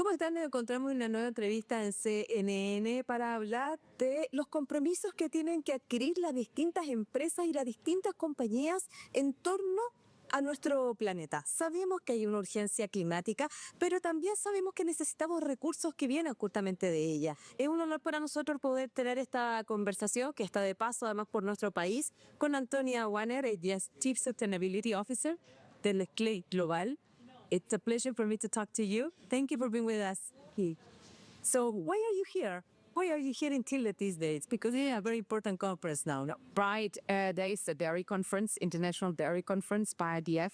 ¿Cómo están? Nos encontramos en una nueva entrevista en CNN para hablar de los compromisos que tienen que adquirir las distintas empresas y las distintas compañías en torno a nuestro planeta. Sabemos que hay una urgencia climática, pero también sabemos que necesitamos recursos que vienen justamente de ella. Es un honor para nosotros poder tener esta conversación, que está de paso además por nuestro país, con Antonia Wanner, ella es Chief Sustainability Officer de Nestlé Global. It's a pleasure for me to talk to you. Thank you for being with us here. So why are you here? Why are you here in Chile these days? Because it's a very important conference now. No? Right, there is a dairy conference, International Dairy Conference by IDF,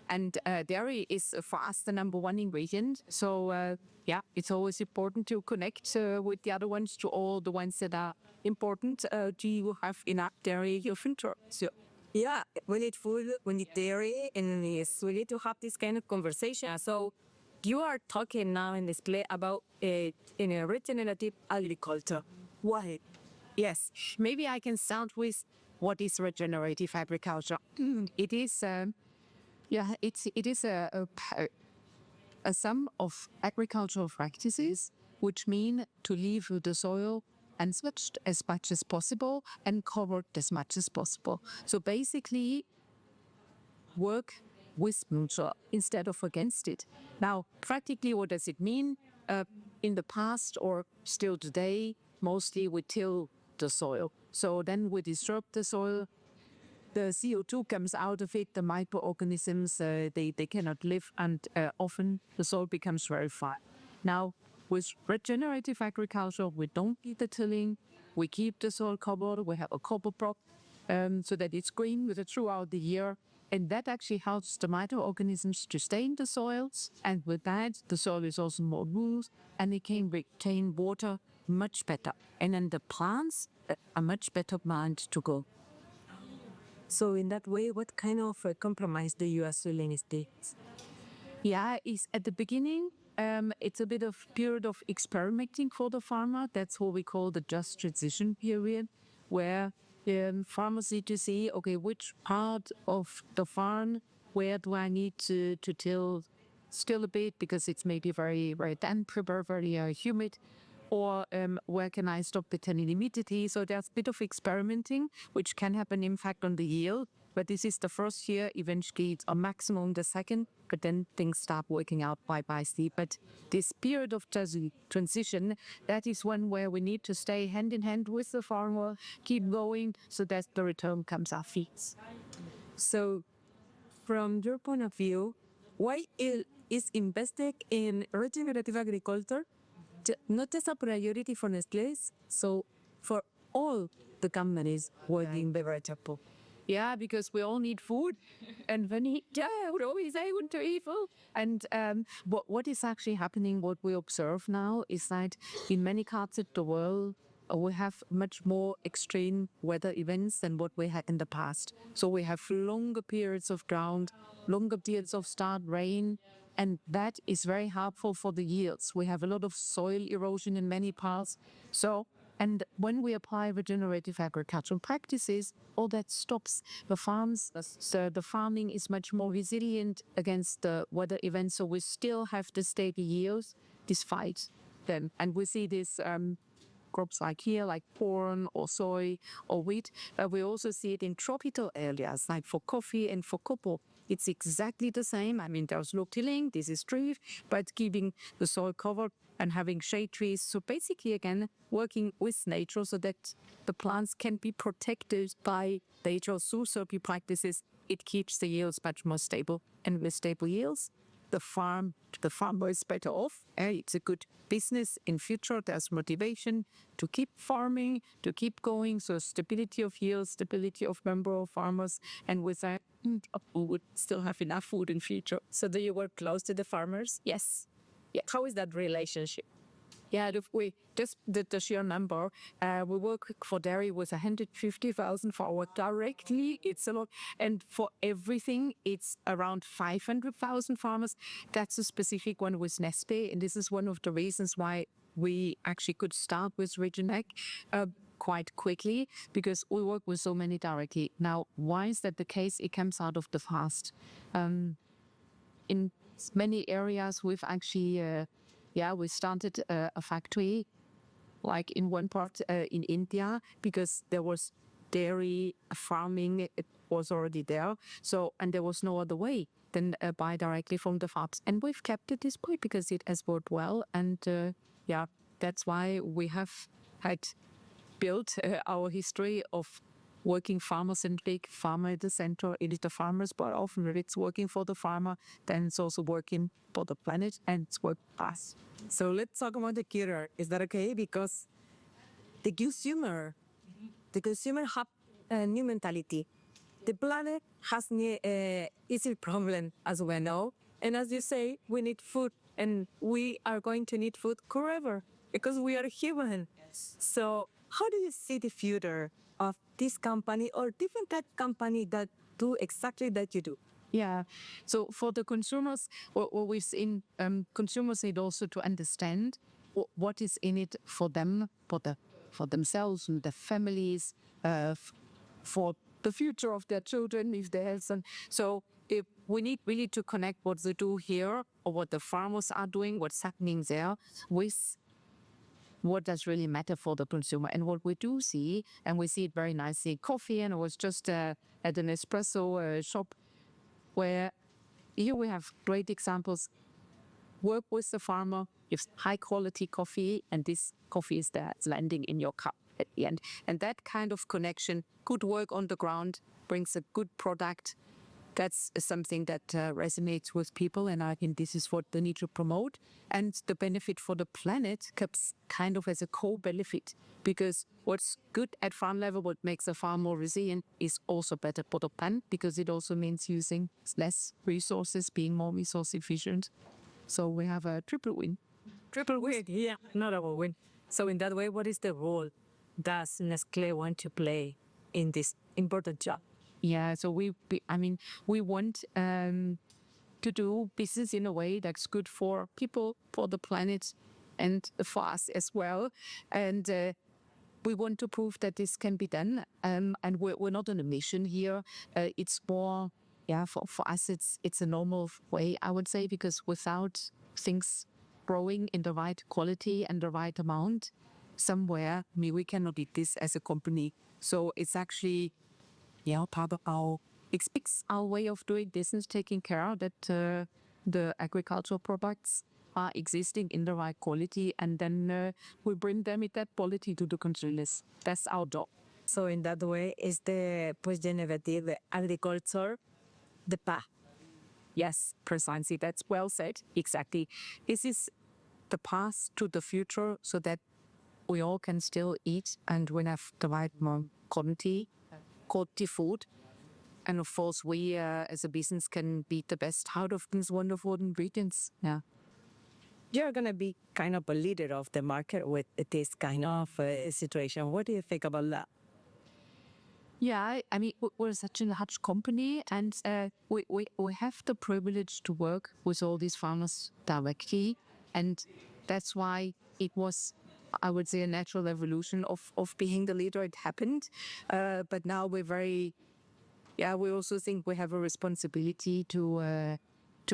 and dairy is for us the number one ingredient. So yeah, it's always important to connect with the other ones, to all the ones that are important. Do you have enough dairy in your future? So, yeah, we need food, we need dairy, and yes, we need to have this kind of conversation. So you are talking now in display about in a regenerative agriculture. Why? yes, maybe I can start with what is regenerative agriculture. It is, it is a sum of agricultural practices which mean to leave the soil unswitched as much as possible and covered as much as possible. So basically, work with nature instead of against it. Now, practically, what does it mean? In the past or still today, mostly we till the soil. So then we disturb the soil. The CO2 comes out of it, the microorganisms, they cannot live, and often the soil becomes very fine. Now, with regenerative agriculture, we don't need the tilling, we keep the soil covered, we have a cover crop so that it's green throughout the year. And that actually helps the microorganisms to stay in the soils. And with that, the soil is also more loose and it can retain water much better. And then the plants are much better plant to grow. So in that way, what kind of compromise do you assume in states? Yeah, is at the beginning, it's a bit of period of experimenting for the farmer. That's what we call the just transition period, where farmers need to see, okay, which part of the farm, where do I need to till still a bit because it's maybe very, very damp, very humid, or where can I stop the humidity? So there's a bit of experimenting, which can have an impact on the yield. But this is the first year, eventually it's a maximum the second, but then things start working out by step. But this period of transition, that is one where we need to stay hand in hand with the farmer, keep going, so that the return comes our feet. So from your point of view, why is investing in regenerative agriculture not just a priority for Nestlé, so for all the companies working vegetable? Yeah, because we all need food, and when we always say to eat food. And what is actually happening, what we observe now, is that in many parts of the world, we have much more extreme weather events than what we had in the past. So we have longer periods of drought, longer periods of start rain, and that is very helpful for the yields. We have a lot of soil erosion in many parts. And when we apply regenerative agricultural practices, all that stops. The farming is much more resilient against the weather events, so we still have the stable yields despite them. And we see this crops like here, like corn or soy or wheat. We also see it in tropical areas, like for coffee and for cocoa. It's exactly the same. I mean, there's no tilling, this is tree, but keeping the soil covered and having shade trees. So basically, again, working with nature so that the plants can be protected by nature through certain practices. It keeps the yields much more stable. And with stable yields, the farmer is better off. It's a good business in future. There's motivation to keep farming, to keep going. So stability of yields, stability of number of farmers, and with that, we would still have enough food in future. So do you work close to the farmers? Yes. Yeah. How is that relationship? Yeah, we just the sheer number. We work for dairy with 150,000 farmers directly. It's a lot. And for everything, it's around 500,000 farmers. That's a specific one with Nestlé. And this is one of the reasons why we actually could start with Regenec quite quickly, because we work with so many directly. Now, why is that the case? It comes out of the past. In many areas, we've actually we started a factory like in one part in India because there was dairy farming, it was already there. So, and there was no other way than buy directly from the farms. And we've kept it this way because it has worked well. And that's why we have had built our history of working farmer-centric, farmer at the center. It is the farmers, but often it's working for the farmer, then it's also working for the planet and it's work for us. So let's talk about the cutter. Is that okay? Because the consumer have a new mentality. The planet has easy problem, as we know. And as you say, we need food, and we are going to need food forever because we are human. So how do you see the future of this company or different type of company that do exactly that you do? Yeah. So for the consumers, what we've seen, consumers need also to understand what is in it for them, for themselves and their families, for the future of their children, if they have some. So if we need really to connect what they do here or what the farmers are doing, what's happening there, with what does really matter for the consumer. And what we do see, and we see it very nicely in coffee, and I was just at an espresso shop where here we have great examples. Work with the farmer, gives high quality coffee, and this coffee is there, it's landing in your cup at the end. And that kind of connection, good work on the ground, brings a good product. That's something that resonates with people, and I think this is what they need to promote. And the benefit for the planet comes kind of as a co-benefit, because what's good at farm level, what makes a farm more resilient, is also better for the planet, because it also means using less resources, being more resource efficient. So we have a triple win. Triple win, yeah, not a win. So in that way, what is the role does Nestlé want to play in this important job? Yeah, so we want to do business in a way that's good for people, for the planet, and for us as well. And we want to prove that this can be done. And we're not on a mission here. It's more, for us, it's a normal way, I would say, because without things growing in the right quality and the right amount, somewhere, we cannot eat this as a company. So it's actually part of our way of doing business, taking care that the agricultural products are existing in the right quality, and then we bring them in that quality to the consumers. That's our job. So in that way, is the regenerative agriculture the path? Yes, precisely. That's well said. Exactly. This is the path to the future, so that we all can still eat and we have the right quality food. And of course, we as a business can beat the best out of these wonderful ingredients. Yeah. You're going to be kind of a leader of the market with this kind of situation. What do you think about that? Yeah, I mean, we're such a large company, and we have the privilege to work with all these farmers directly. And that's why it was, I would say, a natural evolution of being the leader. It happened. But now we're very, we also think we have a responsibility to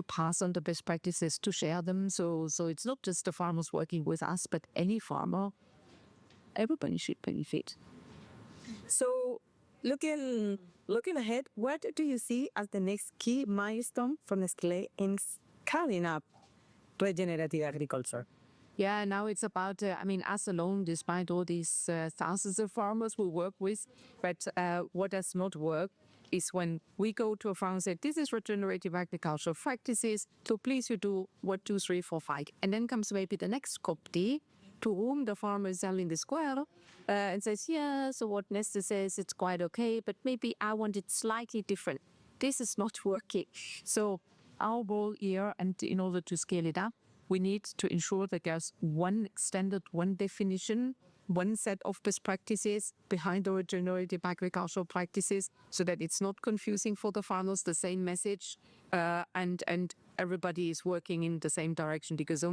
pass on the best practices, to share them. So it's not just the farmers working with us, but any farmer, everybody should benefit. So looking ahead, what do you see as the next key milestone for Nestlé in scaling up regenerative agriculture? Yeah, now it's about, us alone, despite all these thousands of farmers we work with. But what does not work is when we go to a farm and say, this is regenerative agricultural practices, so please you do 1, 2, 3, 4, 5. And then comes maybe the next company to whom the farmer is selling the square and says, so what Nestlé says, it's quite okay, but maybe I want it slightly different. This is not working. So our goal here, and in order to scale it up, we need to ensure that there's one standard, one definition, one set of best practices behind the regenerative agricultural practices, so that it's not confusing for the farmers, the same message, and everybody is working in the same direction, because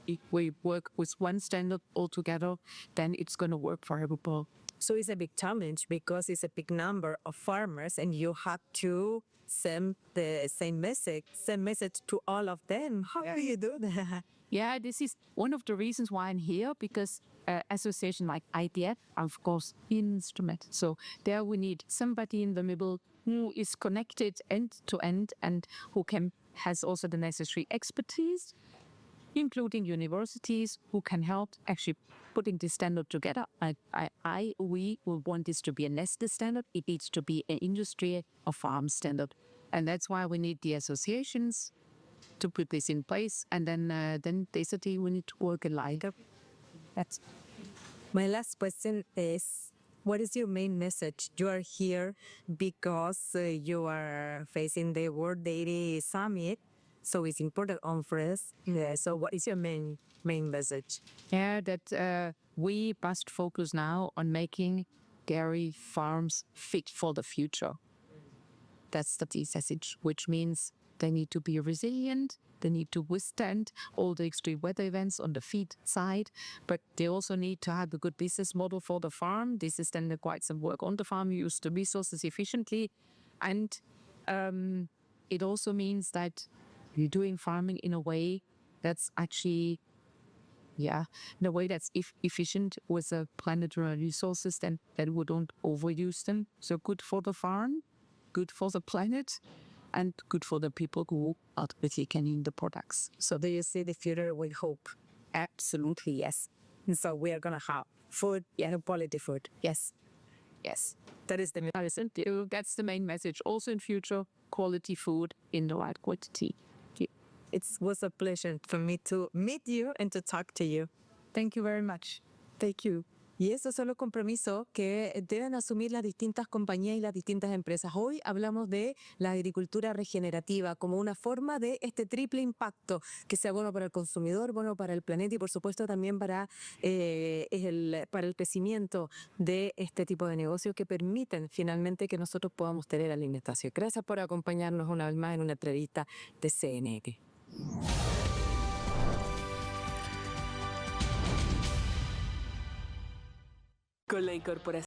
if we work with one standard altogether, then it's going to work for everybody. So it's a big challenge because it's a big number of farmers and you have to send the same message to all of them. How do you do that? Yeah, this is one of the reasons why I'm here, because association like IDF are, of course, instrument. So there we need somebody in the middle who is connected end to end and who has also the necessary expertise, including universities who can help actually putting this standard together. We will want this to be a Nestlé standard. It needs to be an industry or farm standard. And that's why we need the associations to put this in place. And then basically we need to work in line. That's My last question is, what is your main message? You are here because you are facing the World Dairy Summit, so it's important on for us. Yeah, so what is your main message? Yeah, that we must focus now on making dairy farms fit for the future. That's the message, which means they need to be resilient, they need to withstand all the extreme weather events on the feed side, but they also need to have a good business model for the farm. This is then quite some work on the farm, use the resources efficiently. And it also means that you're doing farming in a way that's actually in a way that's efficient with the planetary resources, then that we don't overuse them. So good for the farm, good for the planet, and good for the people who are taking the products. So do you see the future with hope? Absolutely, yes. And so we are going to have food, quality food. Yes. That is the That's the main message. Also in future, quality food in the right quantity. It was a pleasure for me to meet you and to talk to you. Thank you very much. Thank you. Y esos son los compromisos que deben asumir las distintas compañías y las distintas empresas. Hoy hablamos de la agricultura regenerativa como una forma de este triple impacto, que sea bueno para el consumidor, bueno para el planeta y por supuesto también para el crecimiento de este tipo de negocios que permiten finalmente que nosotros podamos tener alimentación. Gracias por acompañarnos una vez más en una entrevista de CNN. Con la incorporación